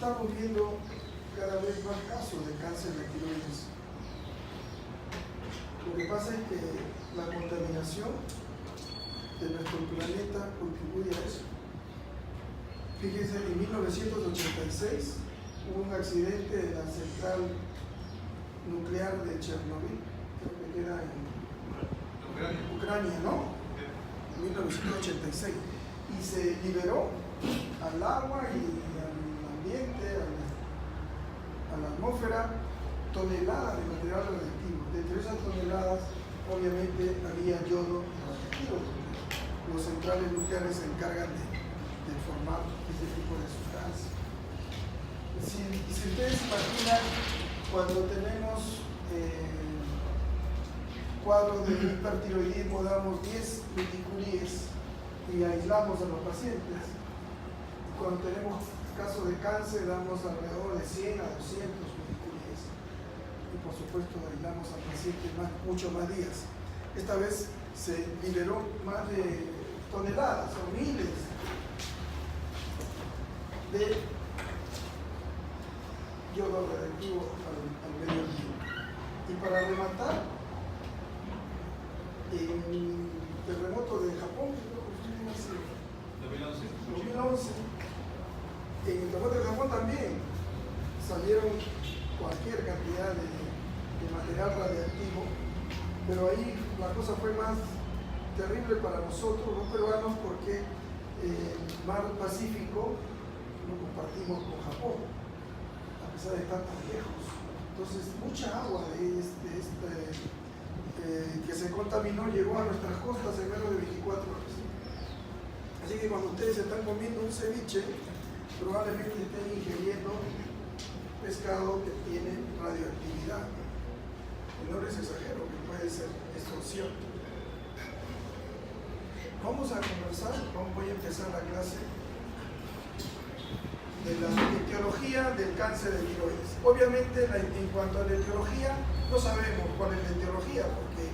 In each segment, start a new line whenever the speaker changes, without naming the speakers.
estamos viendo cada vez más casos de cáncer de tiroides. Lo que pasa es que la contaminación de nuestro planeta contribuye a eso. Fíjense, en 1986 hubo un accidente en la central nuclear de Chernobyl, creo que queda en Ucrania, ¿no? En 1986. Y se liberó al agua y al ambiente, a la atmósfera, toneladas de material radiactivo. Dentro de esas toneladas, obviamente, había yodo radiactivo. Los centrales nucleares se encargan de formar este tipo de sustancias. Si ustedes imaginan, cuando tenemos cuadros de hipertiroidismo, damos 10 meticuríes y aislamos a los pacientes. Cuando tenemos casos de cáncer, damos alrededor de 100 a 200 meticuríes. Y por supuesto, aislamos al paciente muchos más días. Esta vez se liberó más de toneladas o miles de yodo radiactivo al medio ambiente. Y para rematar, en el terremoto de Japón, creo que fue en 2011, en el terremoto de Japón también salieron cualquier cantidad de material radiactivo, pero ahí la cosa fue más terrible para nosotros, los peruanos, porque el mar Pacífico lo compartimos con Japón, a pesar de estar tan lejos. Entonces, mucha agua que se contaminó llegó a nuestras costas en menos de 24 horas. Así que cuando ustedes están comiendo un ceviche, probablemente estén ingiriendo pescado que tiene radioactividad. Y no les exagero, que puede ser extorsión. Vamos a conversar, voy a empezar la clase de la etiología del cáncer de tiroides. Obviamente, en cuanto a la etiología, no sabemos cuál es la etiología, porque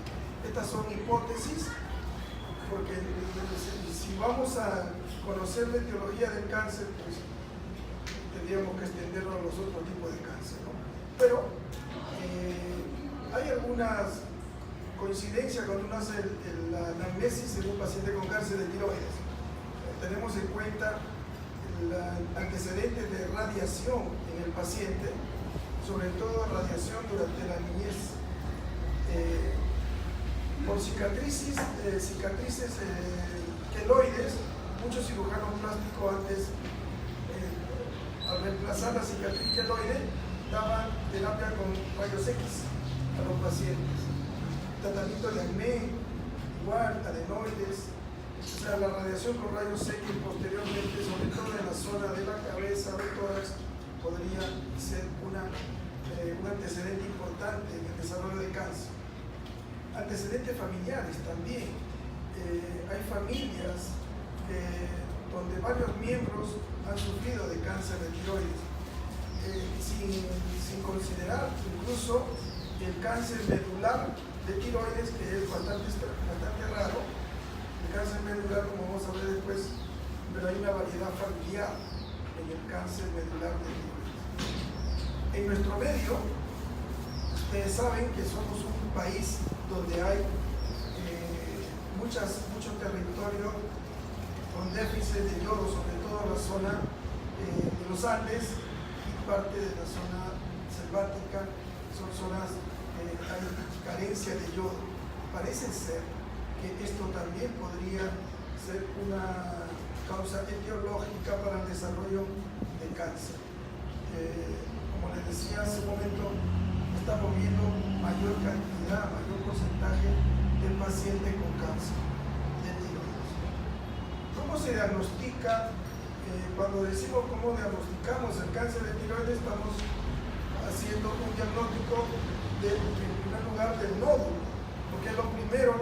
estas son hipótesis, porque si vamos a conocer la etiología del cáncer, pues tendríamos que extenderlo a los otros tipos de cáncer, ¿no? Pero hay algunas coincidencias cuando uno hace la anamnesis en un paciente con cáncer de tiroides. Tenemos en cuenta antecedentes de radiación en el paciente, sobre todo radiación durante la niñez, por cicatrices queloides. Muchos cirujanos plásticos antes, al reemplazar la cicatriz queloide, daban terapia con rayos X a los pacientes. Tratamiento de acné, igual, adenoides. O sea, la radiación con rayos X posteriormente, sobre todo en la zona de la cabeza, del tórax, podría ser un antecedente importante en el desarrollo de cáncer. Antecedentes familiares también. Hay familias donde varios miembros han sufrido de cáncer de tiroides, sin considerar incluso el cáncer medular de tiroides, que es bastante raro. El cáncer medular, como vamos a ver después, pero hay una variedad familiar en el cáncer medular de tiroides. En nuestro medio, ustedes saben que somos un país donde hay mucho territorio con déficit de yodo, sobre todo la zona de los Andes y parte de la zona selvática. Son zonas hay carencia de yodo. Parece ser que esto también podría ser una causa etiológica para el desarrollo de cáncer. Como les decía hace un momento, estamos viendo mayor cantidad, mayor porcentaje de pacientes con cáncer de tiroides. ¿Cómo se diagnostica? Cuando decimos cómo diagnosticamos el cáncer de tiroides, estamos haciendo un diagnóstico en primer lugar del nódulo, porque es lo primero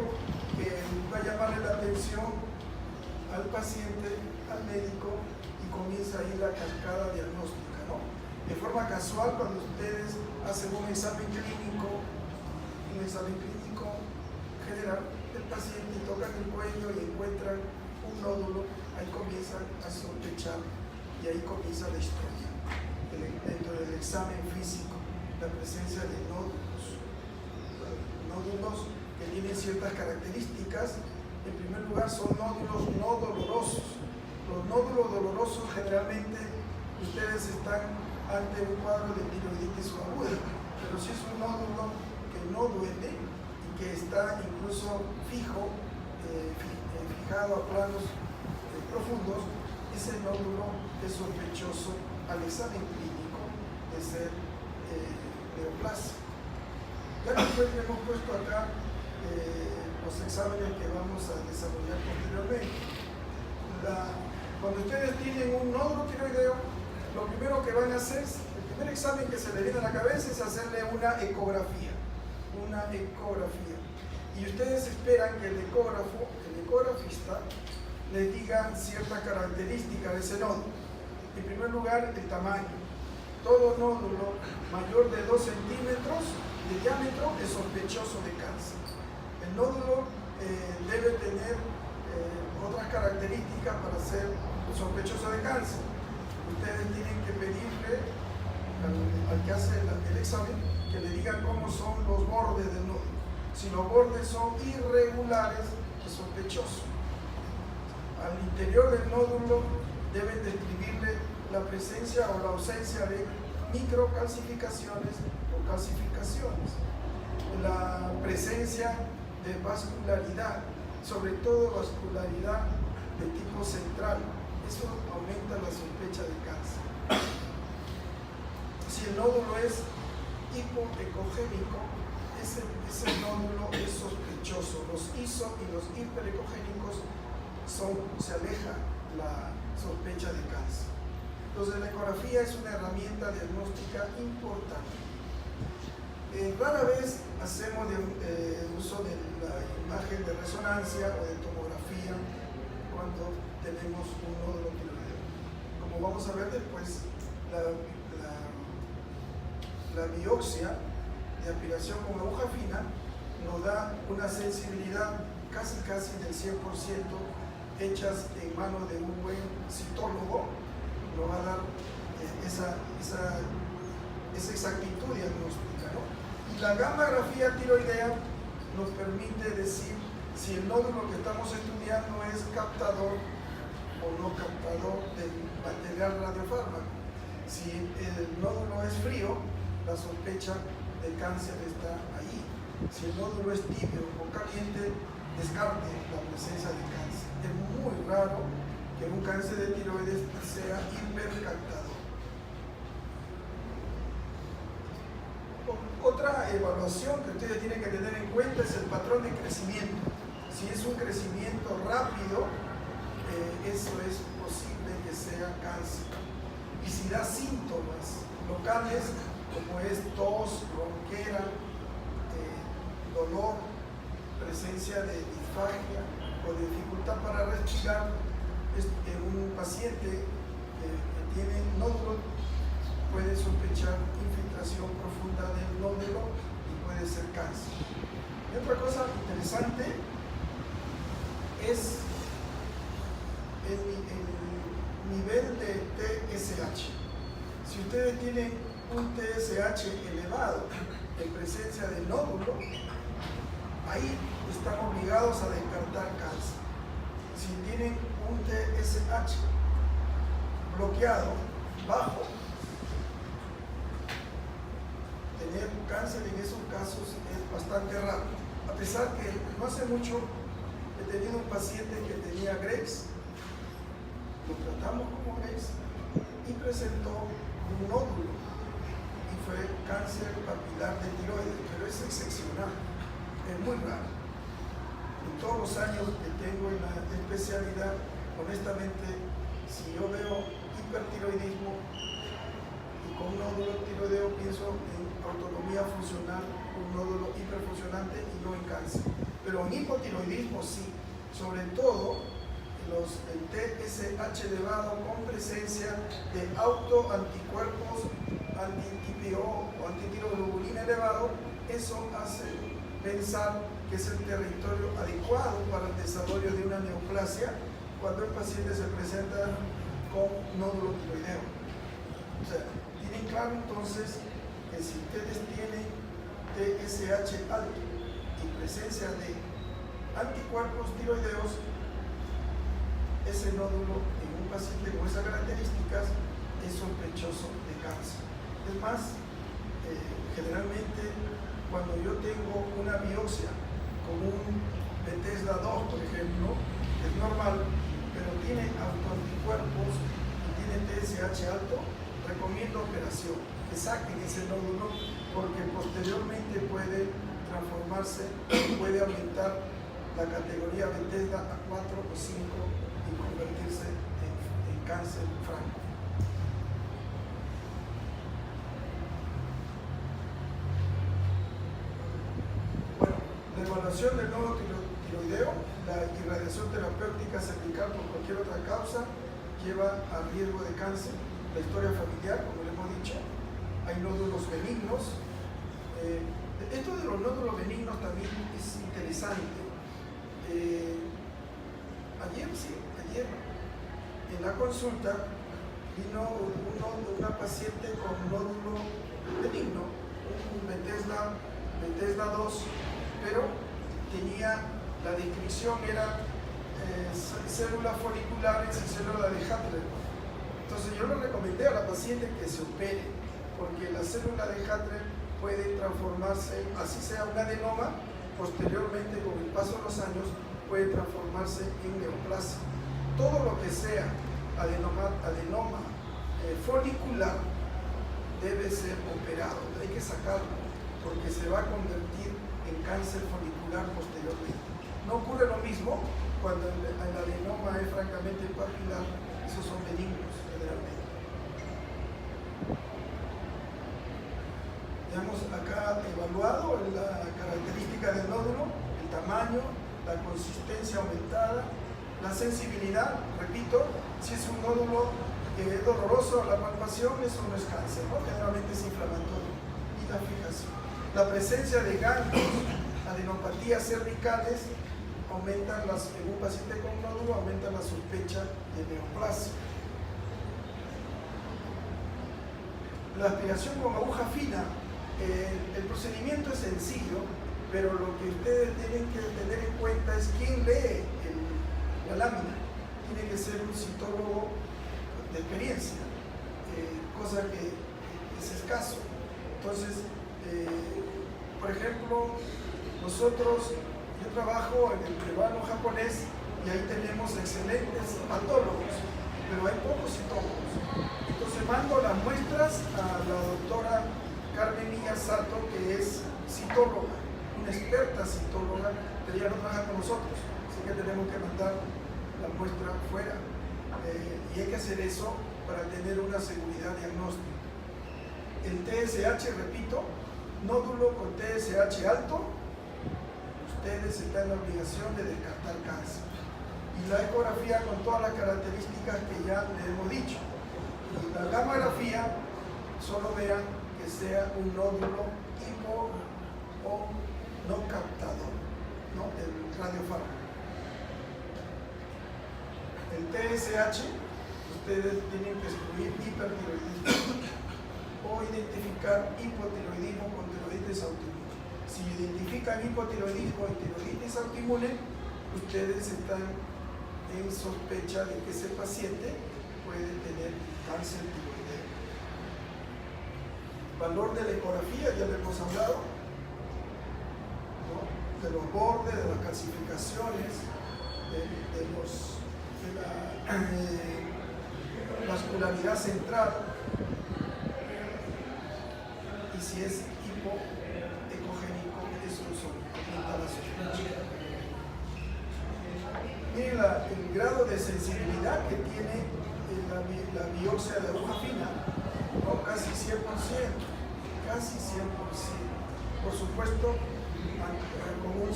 que va a llamarle la atención al paciente, al médico, y comienza ahí la cascada diagnóstica, ¿no? De forma casual, cuando ustedes hacen un examen clínico general del paciente, tocan el cuello y encuentran un nódulo, ahí comienzan a sospechar y ahí comienza la historia. examen físico la presencia de nódulos. Nódulos que tienen ciertas características. En primer lugar, son nódulos no dolorosos. Los nódulos dolorosos generalmente ustedes están ante un cuadro de tiroiditis aguda, pero si es un nódulo que no duele y que está incluso fijado a planos profundos, ese nódulo es sospechoso al examen clínico de ser neoplasia. Ya después hemos puesto acá los exámenes que vamos a desarrollar posteriormente. Cuando ustedes tienen un nódulo tiroideo, lo primero que van a hacer, el primer examen que se le viene a la cabeza es hacerle una ecografía. Y ustedes esperan que el ecografista les diga ciertas características de ese nódulo. En primer lugar, el tamaño. Todo nódulo mayor de 2 centímetros de diámetro es sospechoso de cáncer. El nódulo debe tener otras características para ser sospechoso de cáncer. Ustedes tienen que pedirle al que hace el examen que le digan cómo son los bordes del nódulo. Si los bordes son irregulares, es sospechoso. Al interior del nódulo deben describirle la presencia o la ausencia de microcalcificaciones o calcificaciones. La presencia de vascularidad, sobre todo vascularidad de tipo central. Eso aumenta la sospecha de cáncer. Si el nódulo es hipoecogénico, ese nódulo es sospechoso. Los iso y los hiperecogénicos se aleja la sospecha de cáncer. Entonces la ecografía es una herramienta diagnóstica importante. Rara vez hacemos uso de la imagen de resonancia o de tomografía cuando tenemos un nódulo tiroideo. Como vamos a ver después, la biopsia de aspiración con aguja fina nos da una sensibilidad casi del 100%, hechas en manos de un buen citólogo, nos va a dar esa exactitud diagnóstica, ¿no? Y la gammagrafía tiroidea nos permite decir si el nódulo que estamos estudiando es captador o no captador del material radiofármaco. Si el nódulo es frío, la sospecha de cáncer está ahí. Si el nódulo es tibio o caliente, descarte la presencia de cáncer. Es muy raro que un cáncer de tiroides sea hipercaptador. Otra evaluación que ustedes tienen que tener en cuenta es el patrón de crecimiento. Si es un crecimiento rápido, eso es posible que sea cáncer. Y si da síntomas locales, como es tos, ronquera, dolor, presencia de disfagia o de dificultad para respirar, un paciente que tiene nódulo puede sospechar infiltración profunda del nódulo y puede ser cáncer. Y otra cosa interesante es el nivel de TSH. Si ustedes tienen un TSH elevado en presencia de nódulo, ahí están obligados a descartar cáncer. Si tienen un TSH bloqueado, bajo, tener cáncer en esos casos es bastante raro. A pesar que no hace mucho he tenido un paciente que tenía Graves, lo tratamos como Graves y presentó un nódulo y fue cáncer papilar de tiroides, pero es excepcional, es muy raro. En todos los años que tengo en la especialidad, honestamente, si yo veo hipertiroidismo y con un nódulo tiroideo, pienso en autonomía funcional, un nódulo hiperfuncionante y no en cáncer. Pero en hipotiroidismo sí, sobre todo el TSH elevado con presencia de autoanticuerpos anti-TPO o antitiroglobulina elevado, eso hace pensar que es el territorio adecuado para el desarrollo de una neoplasia cuando el paciente se presenta con nódulo tiroideo. O sea, tienen claro entonces que si ustedes tienen TSH alto y presencia de anticuerpos tiroideos, ese nódulo en un paciente con esas características es sospechoso de cáncer. Es más, generalmente cuando yo tengo una biopsia con un Bethesda 2, por ejemplo, es normal, pero tiene autoanticuerpos y tiene TSH alto, recomiendo operación, que saquen ese nódulo porque posteriormente puede transformarse, puede aumentar la categoría Bethesda a 4 o 5 y convertirse en cáncer franco. Bueno, la evaluación del nodo tiroideo, la irradiación terapéutica cervical por cualquier otra causa lleva a riesgo de cáncer. La historia familiar, como le hemos dicho, hay nódulos benignos. Esto de los nódulos benignos también es interesante. Ayer en la consulta vino una paciente con nódulo benigno, un Bethesda 2, pero tenía, la descripción era células foliculares y células de Hartle. Entonces yo le recomendé a la paciente que se opere, porque la célula de Hartle puede transformarse, así sea un adenoma, posteriormente con el paso de los años puede transformarse en neoplasia. Todo lo que sea adenoma folicular debe ser operado, hay que sacarlo, porque se va a convertir en cáncer folicular posteriormente. No ocurre lo mismo cuando el adenoma es francamente papilar, esos son benignos generalmente. Ya hemos acá evaluado la característica del nódulo, el tamaño, la consistencia aumentada, la sensibilidad, repito, si es un nódulo que es doloroso a la palpación, eso no es cáncer, ¿no? Generalmente es inflamatorio. Y la fijación. La presencia de ganglios, adenopatías cervicales, en un paciente con nódulo, aumenta la sospecha de neoplasia. La aspiración con aguja fina, el procedimiento es sencillo, pero lo que ustedes tienen que tener en cuenta es quién lee la lámina. Tiene que ser un citólogo de experiencia, cosa que es escaso. Entonces, por ejemplo, yo trabajo en el peruano-japonés y ahí tenemos excelentes patólogos, pero hay pocos citólogos. Entonces mando las muestras a la doctora Carmen Miyasato, que es citóloga, una experta citóloga, pero ella no trabaja con nosotros, así que tenemos que mandar la muestra fuera. Y hay que hacer eso para tener una seguridad diagnóstica. El TSH, repito, nódulo con TSH alto, ustedes están en la obligación de descartar cáncer. Y la ecografía con todas las características que ya les hemos dicho. Y la gamografía, solo vean que sea un nódulo hipo o no captador, ¿no? El radiofármaco. El TSH, ustedes tienen que excluir hipertiroidismo o identificar hipotiroidismo con tiroiditis autoinmune. Si identifican hipotiroidismo y tiroiditis autoinmune, ustedes están en sospecha de que ese paciente puede tener cáncer tiroideo. Valor de la ecografía, ya le hemos hablado, ¿no? De los bordes, de las calcificaciones, de la vascularidad central, y si es hipoecogénico, eso aumenta la sospecha. Miren el grado de sensibilidad que tiene la biopsia de aguja fina, ¿no? Casi 100%, casi 100%. Por supuesto, con un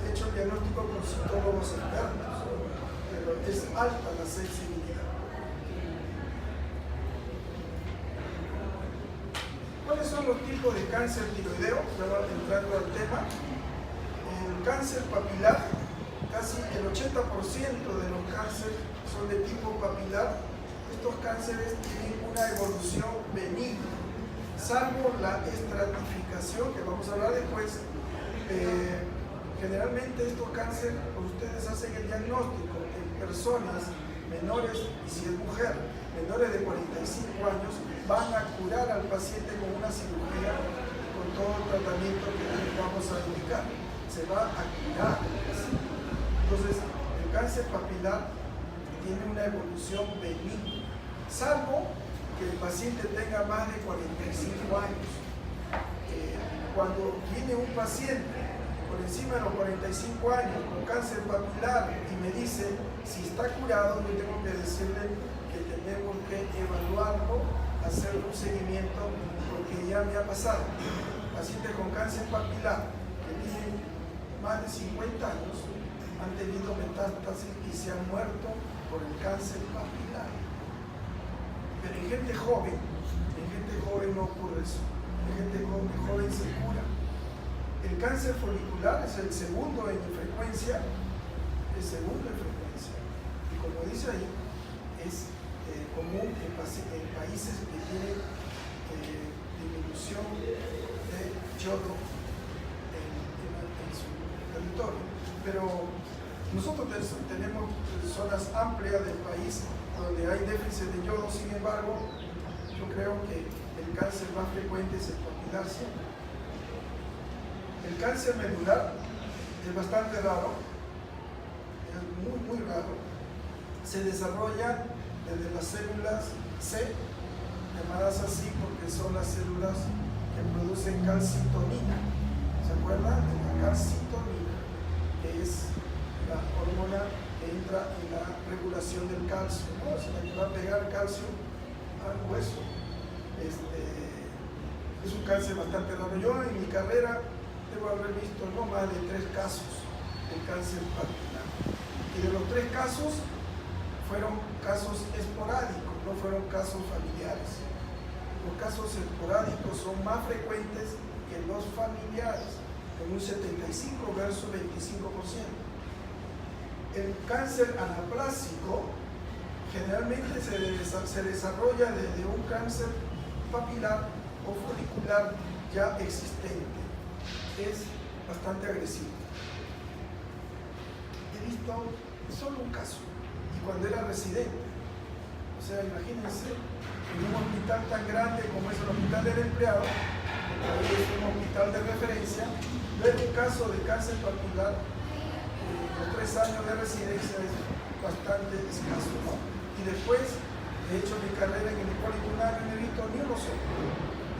hecho diagnóstico con citólogos externos, pero es alta la sensibilidad. ¿Cuáles son los tipos de cáncer tiroideo? Entrando al tema, el cáncer papilar, casi el 80% de los cánceres son de tipo papilar. Estos cánceres tienen una evolución benigna. salvo la estratificación, que vamos a hablar después. Generalmente estos cánceres, ustedes hacen el diagnóstico en personas menores, y si es mujer, menores de 45 años, van a curar al paciente con una cirugía, con todo el tratamiento que les vamos a indicar. Se va a curar el paciente. Entonces, el cáncer papilar tiene una evolución benigna, salvo que el paciente tenga más de 45 años. Cuando viene un paciente por encima de los 45 años con cáncer papilar y me dice si está curado, yo tengo que decirle que tenemos que evaluarlo, hacer un seguimiento, porque ya me ha pasado. Pacientes con cáncer papilar que tienen más de 50 años han tenido metástasis y se han muerto por el cáncer papilar. Pero en gente joven no ocurre eso. En gente joven se cura. El cáncer folicular es el segundo en frecuencia, y como dice ahí, es común en países que tienen disminución de yodo en su territorio. Pero nosotros tenemos zonas amplias del país donde hay déficit de yodo. Sin embargo, yo creo que el cáncer más frecuente es el papilar siempre. El cáncer medular es bastante raro, es muy raro. Se desarrolla desde las células C, llamadas así porque son las células que producen calcitonina. ¿Se acuerdan? De la calcitonina, que es la hormona que entra en la regulación del calcio, ¿no? Es la que va a pegar calcio al hueso. Es un cáncer bastante raro. Yo en mi carrera debo haber visto no más de 3 casos de cáncer papilar. Y de los 3 casos fueron casos esporádicos, no fueron casos familiares. Los casos esporádicos son más frecuentes que los familiares, en un 75 versus 25%. El cáncer anaplásico generalmente se desarrolla desde un cáncer papilar o folicular ya existente. Es bastante agresivo. He visto solo un caso, y cuando era residente. O sea, imagínense, en un hospital tan grande como es el Hospital del Empleado, que es un hospital de referencia, ver un caso de cáncer papilar en los 3 años de residencia es bastante escaso, ¿no? Y después he hecho mi carrera en el Hipólito Unanue y no he visto ni uno solo,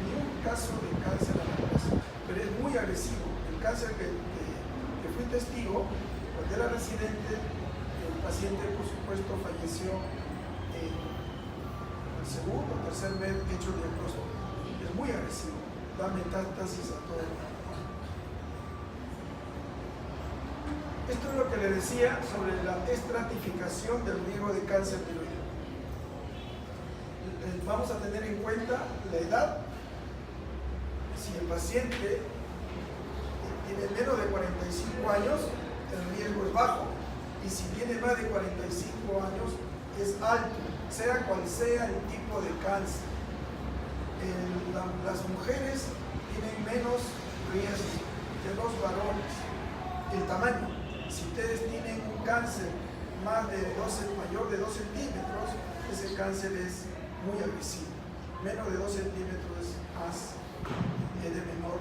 ni un caso de cáncer anaplásico. Pero es muy agresivo. El cáncer que fui testigo, cuando era residente, el paciente por supuesto falleció en el segundo o tercer mes hecho diagnóstico. Es muy agresivo, da metástasis a todo el cuerpo. Esto es lo que le decía sobre la estratificación del riesgo de cáncer tiroideo. Vamos a tener en cuenta la edad. Si el paciente tiene menos de 45 años, el riesgo es bajo. Y si tiene más de 45 años, es alto, sea cual sea el tipo de cáncer. Las mujeres tienen menos riesgo que los varones. El tamaño. Si ustedes tienen un cáncer mayor de 2 centímetros, ese cáncer es muy agresivo. Menos de 2 centímetros es más de menor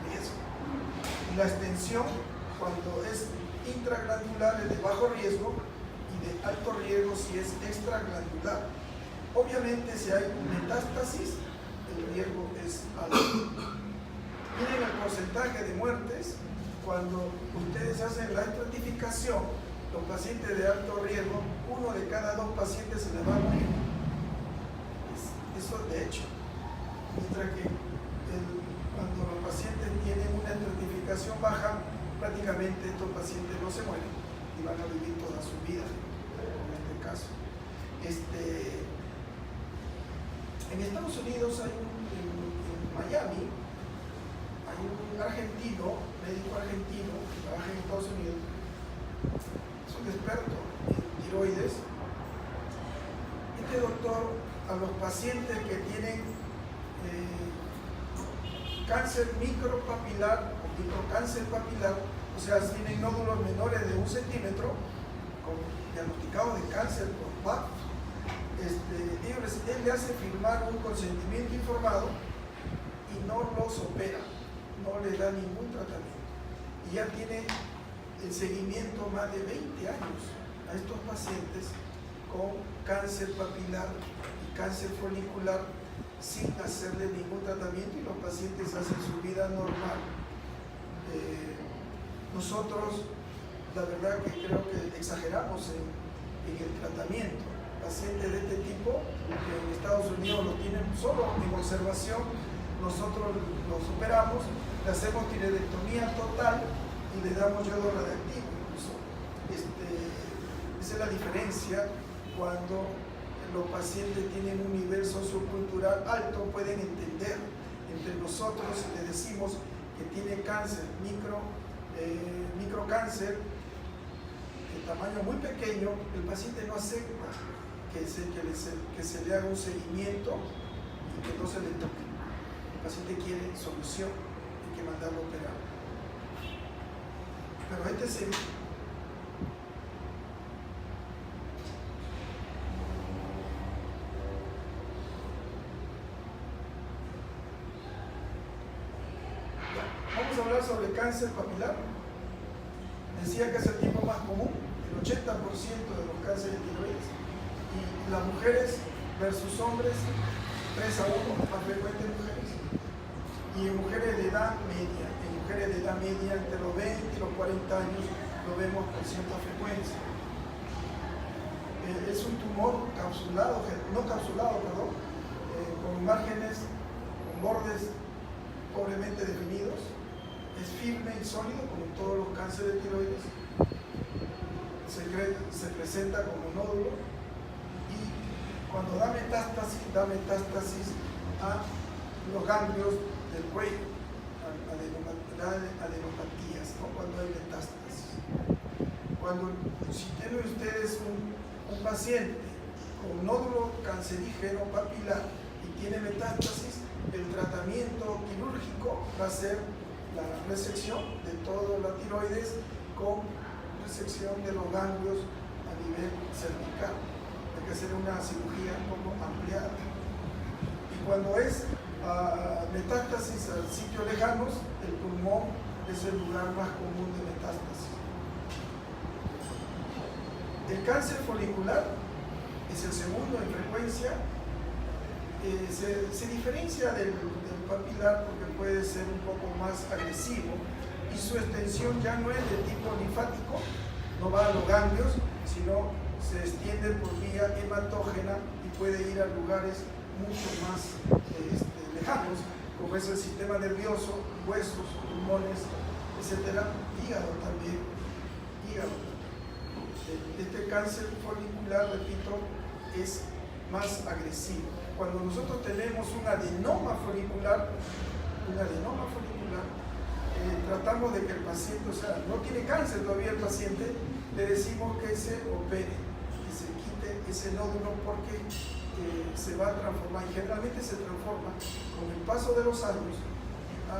riesgo. Y la extensión, cuando es intraglandular, es de bajo riesgo, y de alto riesgo si es extraglandular. Obviamente, si hay metástasis, el riesgo es alto. Miren el porcentaje de muertes. Cuando ustedes hacen la estratificación, los pacientes de alto riesgo, 1 de cada 2 pacientes se les va a morir. Eso de hecho. Mientras que cuando los pacientes tienen una estratificación baja, prácticamente estos pacientes no se mueren y van a vivir toda su vida, en este caso. En Estados Unidos hay en Miami, hay un médico argentino que trabaja en Estados Unidos, es un experto en tiroides. Este doctor, a los pacientes que tienen cáncer micropapilar o microcáncer papilar, o sea, tienen nódulos menores de 1 centímetro, con diagnosticado de cáncer por PAP. Él le hace firmar un consentimiento informado y no los opera, no le da ningún tratamiento. Y ya tiene el seguimiento más de 20 años a estos pacientes con cáncer papilar y cáncer folicular sin hacerle ningún tratamiento, y los pacientes hacen su vida normal. Nosotros, la verdad que creo que exageramos en el tratamiento. Pacientes de este tipo, que en Estados Unidos los tienen solo en observación, nosotros los operamos, le hacemos tiroidectomía total y le damos yodo radiactivo incluso. Esa es la diferencia. Cuando los pacientes tienen un nivel sociocultural alto, pueden entender. Entre nosotros le decimos que tiene cáncer, microcáncer, de tamaño muy pequeño, el paciente no acepta que se le haga un seguimiento y que no se le toque. El paciente quiere solución, hay que mandarlo a operar. Pero vamos a hablar sobre cáncer papilar. Decía que es el tipo más común, el 80% de los cánceres de tiroides. Y las mujeres versus hombres, 3 a 1, más frecuente en mujeres. Y en mujeres de edad media, entre los 20 y los 40 años, lo vemos con cierta frecuencia. Es un tumor con márgenes, con bordes pobremente definidos. Es firme y sólido, como en todos los cánceres de tiroides. Se presenta como nódulo, y cuando da metástasis a los ganglios del cuello, adenopatías, ¿no? Cuando hay metástasis. Si tienen ustedes un paciente con nódulo cancerígeno papilar y tiene metástasis, el tratamiento quirúrgico va a ser la resección de toda la tiroides con resección de los ganglios a nivel cervical. Hay que hacer una cirugía un poco ampliada. Y cuando es metástasis a sitios lejanos, el pulmón es el lugar más común de metástasis. El cáncer folicular es el segundo en frecuencia. Se diferencia del papilar porque puede ser un poco más agresivo, y su extensión ya no es de tipo linfático, no va a los ganglios, sino se extiende por vía hematógena y puede ir a lugares mucho más lejanos, como es el sistema nervioso, huesos, pulmones, etc. Hígado también. Este cáncer folicular, repito, es más agresivo. Cuando nosotros tenemos un adenoma folicular, tratamos de que el paciente, o sea, no tiene cáncer todavía el paciente, le decimos que se opere, que se quite ese nódulo, porque se va a transformar, y generalmente se transforma con el paso de los años,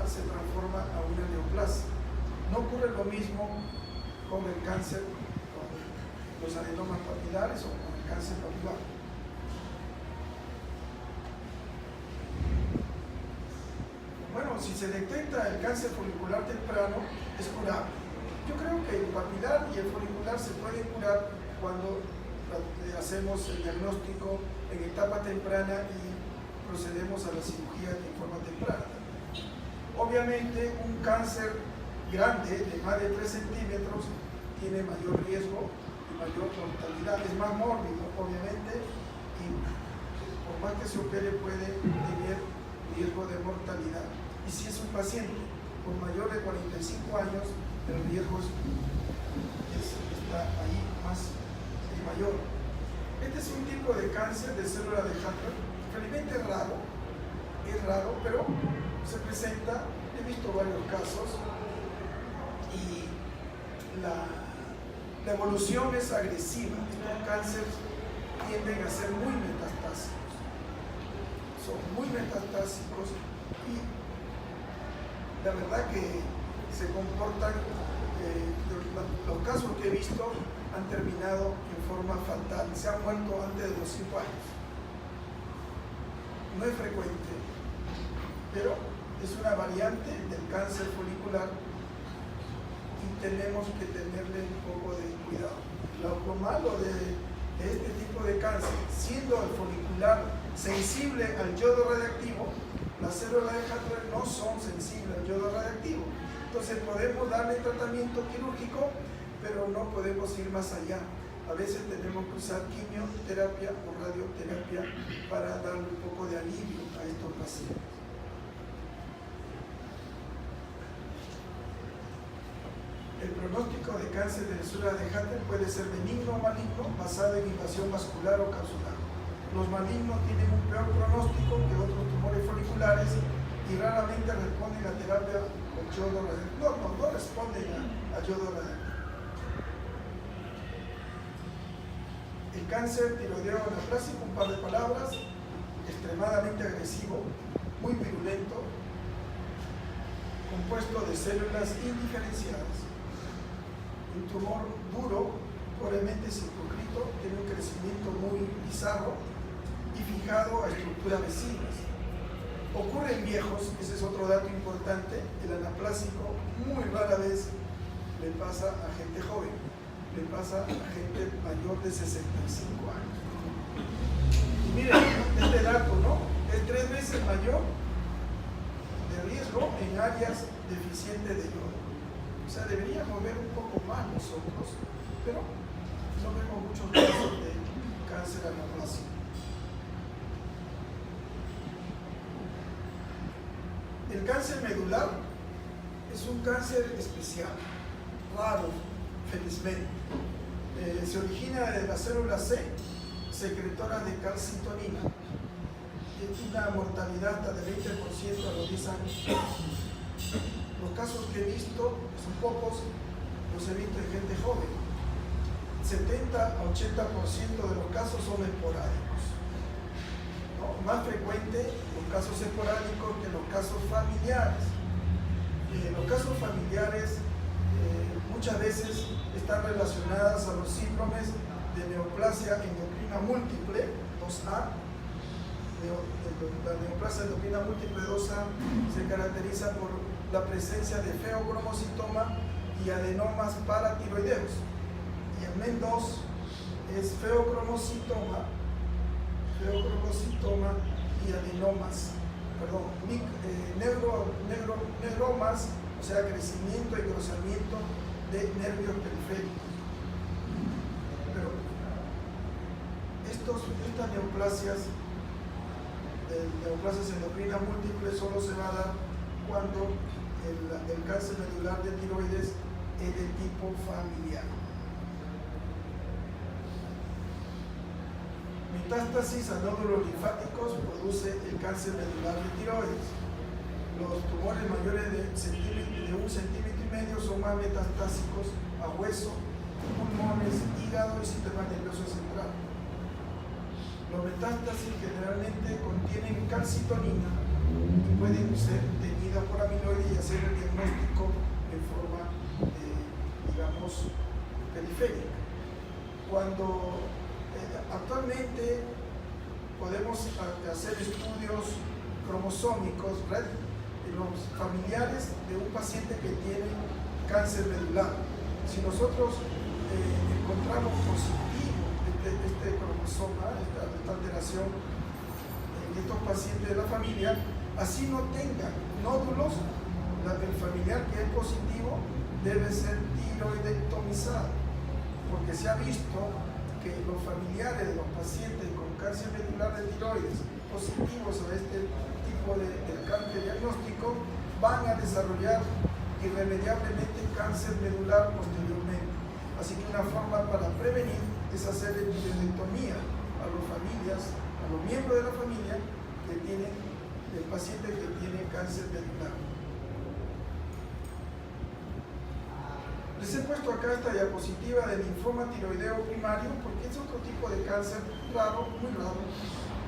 se transforma a una neoplasia. No ocurre lo mismo con el cáncer, con los adenomas papilares o con el cáncer papilar. Bueno, si se detecta el cáncer folicular temprano, es curable. Yo creo que el papilar y el folicular se pueden curar cuando hacemos el diagnóstico en etapa temprana y procedemos a la cirugía en forma temprana. Obviamente, un cáncer grande de más de 3 centímetros tiene mayor riesgo y mayor mortalidad. Es más mórbido, obviamente, y por más que se opere puede tener riesgo de mortalidad. Y si es un paciente con mayor de 45 años, el riesgo está ahí es mayor. Este es un tipo de cáncer de célula de Hutton, felizmente es raro, pero se presenta, he visto varios casos, y la evolución es agresiva. Estos cánceres tienden a ser muy metastásicos. son muy metastásicos y la verdad que se comportan, los casos que he visto han terminado en forma fatal, se han muerto antes de los 5 años. No es frecuente, pero es una variante del cáncer folicular y tenemos que tenerle un poco de cuidado. Lo malo de este tipo de cáncer, siendo el folicular sensible al yodo radiactivo, las células de Hathaway no son sensibles al yodo radiactivo. Entonces podemos darle tratamiento quirúrgico, pero no podemos ir más allá. A veces tenemos que usar quimioterapia o radioterapia para darle un poco de alivio a estos pacientes. El pronóstico de cáncer de células de Hathaway puede ser benigno o maligno, basado en invasión vascular o capsular. Los malignos tienen un peor pronóstico que otros tumores foliculares y raramente responden a terapia con yodo radiactivo. No responden a yodo radiactivo. El cáncer tiroideo anaplásico, un par de palabras, extremadamente agresivo, muy virulento, compuesto de células indiferenciadas. Un tumor duro, pobremente circunscrito, tiene un crecimiento muy bizarro y fijado a estructuras vecinas. Ocurre en viejos, ese es otro dato importante. El anaplásico muy rara vez le pasa a gente joven, le pasa a gente mayor de 65 años. Y miren, este dato, ¿no? Es 3 veces mayor de riesgo en áreas deficientes de yodo. O sea, deberíamos ver un poco más nosotros, pero no vemos muchos casos de cáncer anaplásico. El cáncer medular es un cáncer especial, raro, felizmente. Se origina de la célula C, secretora de calcitonina. Tiene una mortalidad hasta del 20% a los 10 años. Los casos que he visto, que son pocos, los he visto en gente joven. 70 a 80% de los casos son esporádicos. ¿No? Más frecuente los casos esporádicos que los casos familiares. Los casos familiares muchas veces están relacionadas a los síndromes de neoplasia endocrina múltiple 2A. La neoplasia endocrina múltiple 2A se caracteriza por la presencia de feocromocitoma y adenomas paratiroideos. Y el MEN2 es feocromocitoma y adenomas, neuromas, o sea, crecimiento y engrosamiento de nervios periféricos. Pero estas neoplasias endocrinas múltiples solo se va a dar cuando el cáncer medular de tiroides es de tipo familiar. Metástasis a nódulos linfáticos produce el cáncer medular de tiroides. Los tumores mayores de 1,5 centímetros son más metastásicos a hueso, pulmones, hígado y sistema nervioso central. Los metástasis generalmente contienen calcitonina y pueden ser tenidas por amiloide y hacer el diagnóstico en forma, digamos, periférica. Cuando actualmente podemos hacer estudios cromosómicos en los familiares de un paciente que tiene cáncer medular. Si nosotros encontramos positivo este cromosoma, esta alteración en estos pacientes de la familia, así no tengan nódulos, el familiar que es positivo debe ser tiroidectomizado, porque se ha visto que los familiares de los pacientes con cáncer medular de tiroides positivos a este tipo de cáncer diagnóstico van a desarrollar irremediablemente cáncer medular posteriormente. Así que una forma para prevenir es hacer tiroidectomía a las familias, a los miembros de la familia que tienen el paciente que tiene cáncer medular. Les he puesto acá esta diapositiva del linfoma tiroideo primario porque es otro tipo de cáncer raro, muy raro.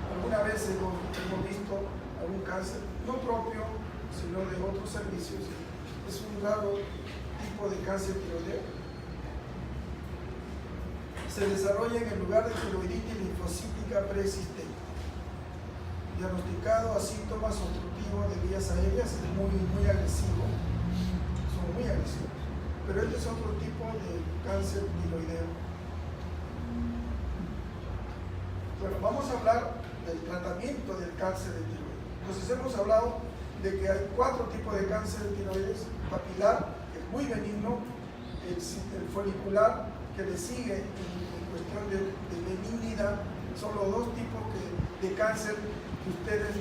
Alguna vez hemos visto cáncer, no propio, sino de otros servicios. Es un raro tipo de cáncer tiroideo. Se desarrolla en el lugar de tiroiditis linfocítica preexistente. Diagnosticado a síntomas obstructivos de vías aéreas, es muy agresivo, son muy agresivos. Pero este es otro tipo de cáncer tiroideo. Bueno, vamos a hablar del tratamiento del cáncer de tiroides. Entonces hemos hablado de que hay 4 tipos de cáncer de tiroides: papilar, que es muy benigno, el folicular, que le sigue en cuestión de benignidad. Son los 2 tipos de cáncer que ustedes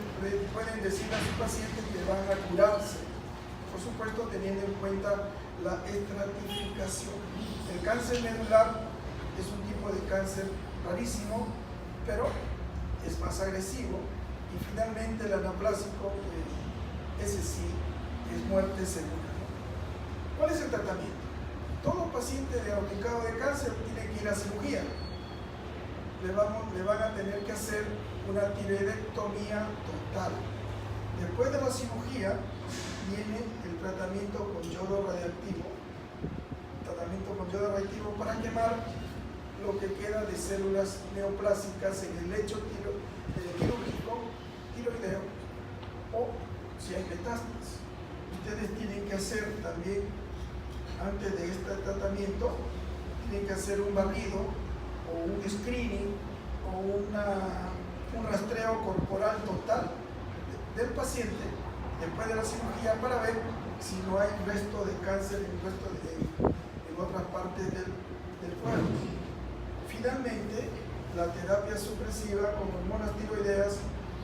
pueden decir a sus pacientes que van a curarse, por supuesto teniendo en cuenta la estratificación. El cáncer medular es un tipo de cáncer rarísimo, pero es más agresivo. Y finalmente el anaplásico, ese sí es muerte segura. ¿Cuál es el tratamiento? Todo paciente diagnosticado de cáncer tiene que ir a cirugía. Le van a tener que hacer una tiroidectomía total. Después de la cirugía viene el tratamiento con yodo radiactivo. Para quemar lo que queda de células neoplásicas en el lecho quirúrgico tiroideo, o si hay metástasis. Ustedes tienen que hacer también, antes de este tratamiento, tienen que hacer un barrido o un screening o un rastreo corporal total del paciente después de la cirugía para ver si no hay resto de cáncer en otras partes del cuerpo. Finalmente, la terapia supresiva con hormonas tiroideas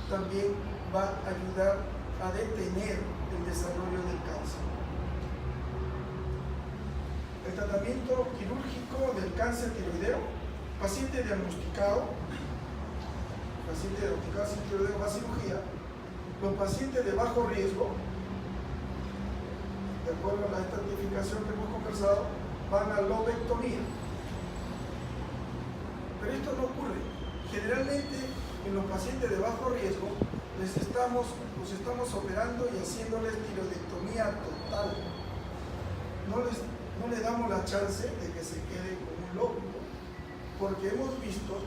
también va a ayudar a detener el desarrollo del cáncer. El tratamiento quirúrgico del cáncer tiroideo: paciente diagnosticado sin tiroideo va a cirugía. Los pacientes de bajo riesgo, de acuerdo a la estratificación que hemos conversado, van a lobectomía. Pero esto no ocurre. Generalmente en los pacientes de bajo riesgo los estamos operando y haciéndoles tiroidectomía total. No le damos la chance de que se quede con un lóbulo, porque hemos visto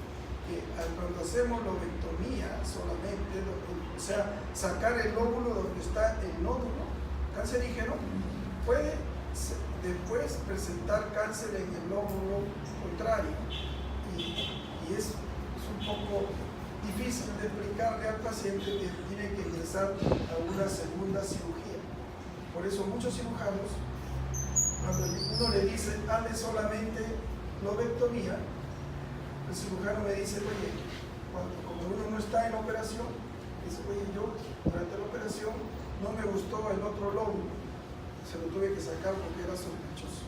que cuando hacemos lobectomía solamente, o sea, sacar el lóbulo donde está el nódulo cancerígeno, puede después presentar cáncer en el lóbulo contrario, y es un poco difícil de explicarle al paciente que tiene que ingresar a una segunda cirugía. Por eso muchos cirujanos, cuando uno le dice hazle solamente lobectomía, el cirujano me dice, oye, como uno no está en la operación, dice, oye, yo durante la operación no me gustó el otro lóbulo, se lo tuve que sacar porque era sospechoso.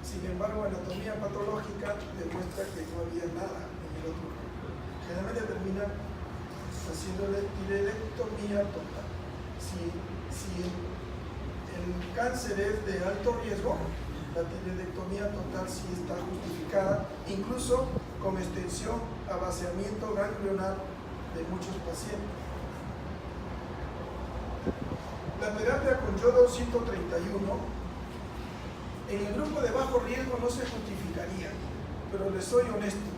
Sin embargo, anatomía patológica demuestra que no había nada en el otro lóbulo. Generalmente termina haciéndole tiroidectomía total. Si el cáncer es de alto riesgo, la tiroidectomía total sí está justificada, incluso con extensión a vaciamiento ganglionar de muchos pacientes. La terapia con yodo 131 en el grupo de bajo riesgo no se justificaría, pero les soy honesto,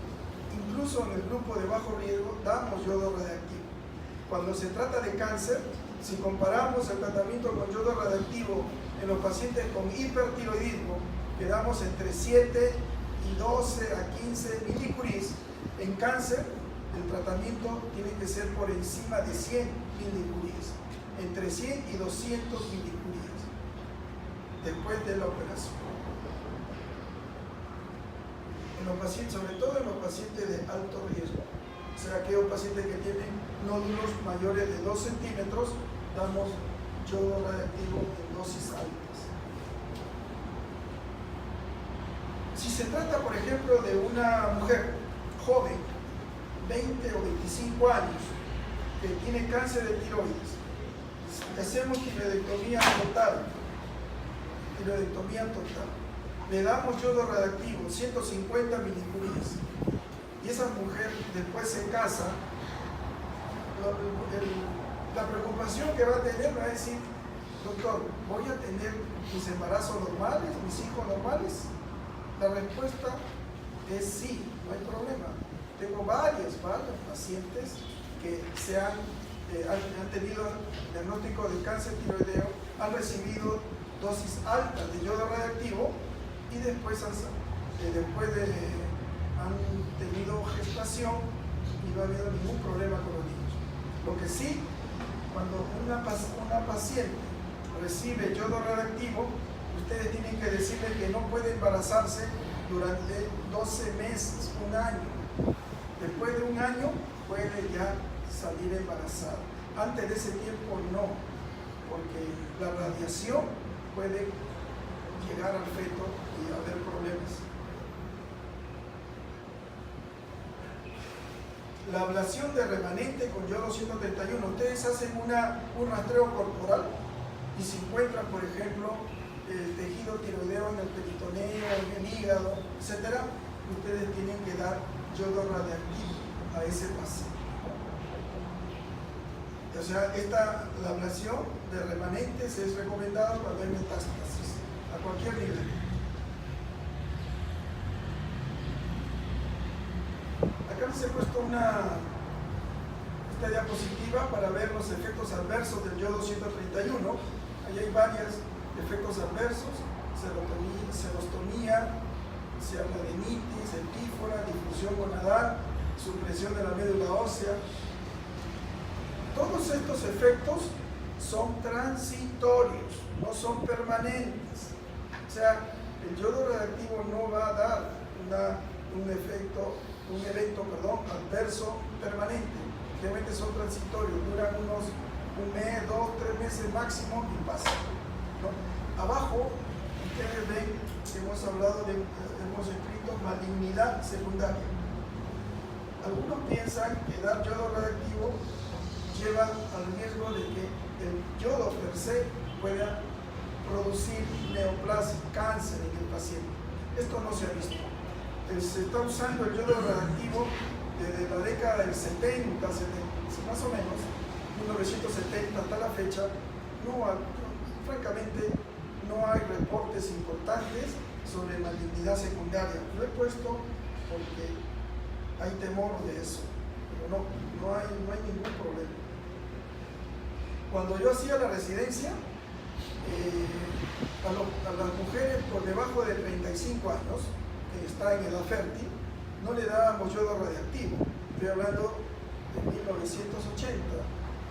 incluso en el grupo de bajo riesgo damos yodo radiactivo. Cuando se trata de cáncer, si comparamos el tratamiento con yodo radiactivo en los pacientes con hipertiroidismo, quedamos entre 7 y 12 a 15 milicuries. En cáncer, el tratamiento tiene que ser por encima de 100 milicuries, entre 100 y 200 milicuries después de la operación. En los pacientes, sobre todo en los pacientes de alto riesgo, o sea, aquellos pacientes que tienen nódulos mayores de 2 centímetros, damos yodo radiactivo en dosis altas. Si se trata, por ejemplo, de una mujer joven, 20 o 25 años, que tiene cáncer de tiroides, hacemos tiroidectomía total, le damos yodo radiactivo, 150 milicuries, y esa mujer después se casa, la preocupación que va a tener va a decir, doctor, ¿voy a tener mis embarazos normales, mis hijos normales? La respuesta es sí, no hay problema. Tengo varios pacientes que han tenido diagnóstico de cáncer tiroideo, han recibido dosis altas de yodo radiactivo y después han tenido gestación y no ha habido ningún problema con los niños. Lo que sí, cuando una paciente recibe yodo radiactivo, ustedes tienen que decirle que no puede embarazarse durante 12 meses, un año. Después de un año puede ya salir embarazada. Antes de ese tiempo no, porque la radiación puede llegar al feto y haber problemas. La ablación de remanente con yodo 131. Ustedes hacen un rastreo corporal y si encuentran, por ejemplo, el tejido tiroideo en el peritoneo, en el hígado, etc., ustedes tienen que dar yodo radiactivo a ese paciente. O sea, la ablación de remanentes es recomendada cuando hay metástasis, a cualquier nivel. Acá les he puesto esta diapositiva para ver los efectos adversos del yodo 131. Ahí hay varios efectos adversos: celostomía, cianodenitis, epífora, difusión gonadal, supresión de la médula ósea. Todos estos efectos son transitorios, no son permanentes. O sea, el yodo radiactivo no va a dar un evento adverso permanente. Realmente son transitorios, duran un mes, 2, 3 meses máximo y pasan, ¿no? Abajo ustedes ven que hemos escrito malignidad secundaria. Algunos piensan que dar yodo radiactivo lleva al riesgo de que el yodo per se pueda producir neoplasia, cáncer en el paciente. Esto no se ha visto. Se está usando el yodo radiactivo desde la década del 70, más o menos, 1970 hasta la fecha. Francamente, no hay reportes importantes sobre malignidad secundaria. Lo he puesto porque hay temor de eso, pero no hay ningún problema. Cuando yo hacía la residencia, a las mujeres por debajo de 35 años, que están en edad fértil, no le dábamos yodo radiactivo. Estoy hablando de 1980.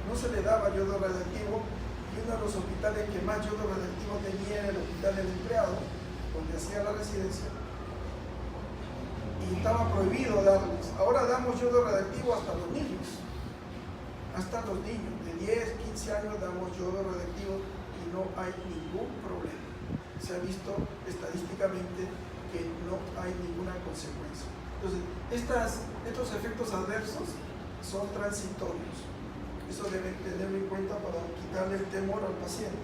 No se le daba yodo radiactivo y uno de los hospitales que más yodo radiactivo tenía era el Hospital del Empleado, donde hacía la residencia, y estaba prohibido darles. Ahora damos yodo radiactivo hasta los niños. Hasta los niños de 10, 15 años damos yodo radiactivo y no hay ningún problema. Se ha visto estadísticamente que no hay ninguna consecuencia. Entonces, estos efectos adversos son transitorios. Eso deben tenerlo en cuenta para quitarle el temor al paciente.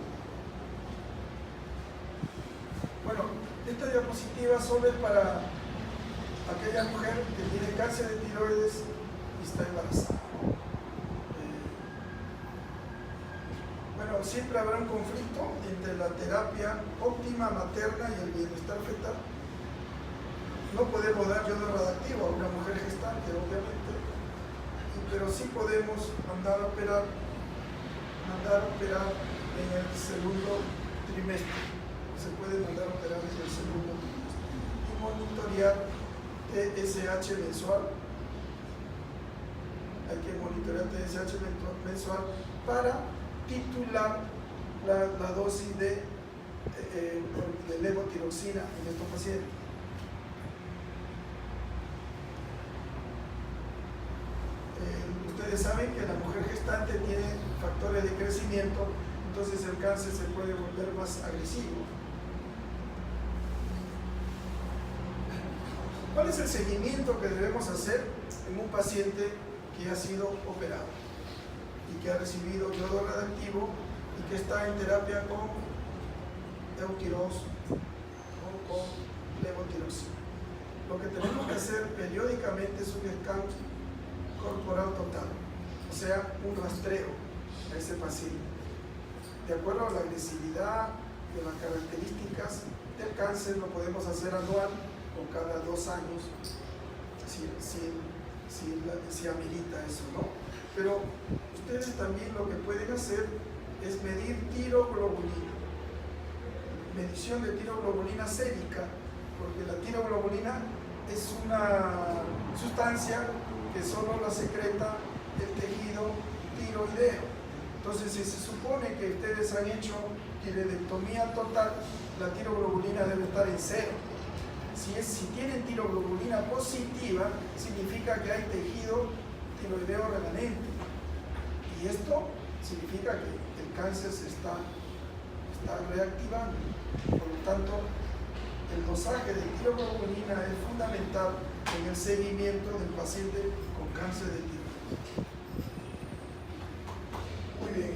Bueno, esta diapositiva solo es para aquella mujer que tiene cáncer de tiroides y está embarazada. Bueno, siempre habrá un conflicto entre la terapia óptima materna y el bienestar fetal. No podemos dar yodo radiactivo a una mujer gestante, obviamente, pero sí podemos mandar a operar en el segundo trimestre. Se puede mandar a operar en el segundo trimestre y monitorear TSH mensual. Hay que monitorear TSH mensual para titular la dosis de levotiroxina en estos pacientes. Ustedes saben que la mujer gestante tiene factores de crecimiento, entonces el cáncer se puede volver más agresivo. ¿Cuál es el seguimiento que debemos hacer en un paciente que ha sido operado y que ha recibido yodo radiactivo y que está en terapia con eutirox o con levotiroxina? Lo que tenemos que hacer periódicamente es un scan corporal total, o sea, un rastreo a ese paciente. De acuerdo a la agresividad, de las características del cáncer, lo podemos hacer anual o cada 2 años, si amerita eso, ¿no? Pero ustedes también lo que pueden hacer es medir tiroglobulina, medición de tiroglobulina sérica, porque la tiroglobulina es una sustancia que solo la secreta el tejido tiroideo. Entonces, si se supone que ustedes han hecho tiroidectomía total, la tiroglobulina debe estar en 0. Si tienen tiroglobulina positiva, significa que hay tejido tiroideo remanente. Y esto significa que el cáncer se está reactivando. Por lo tanto, el dosaje de tiroglobulina es fundamental en el seguimiento del paciente con cáncer de tiroides. Muy bien.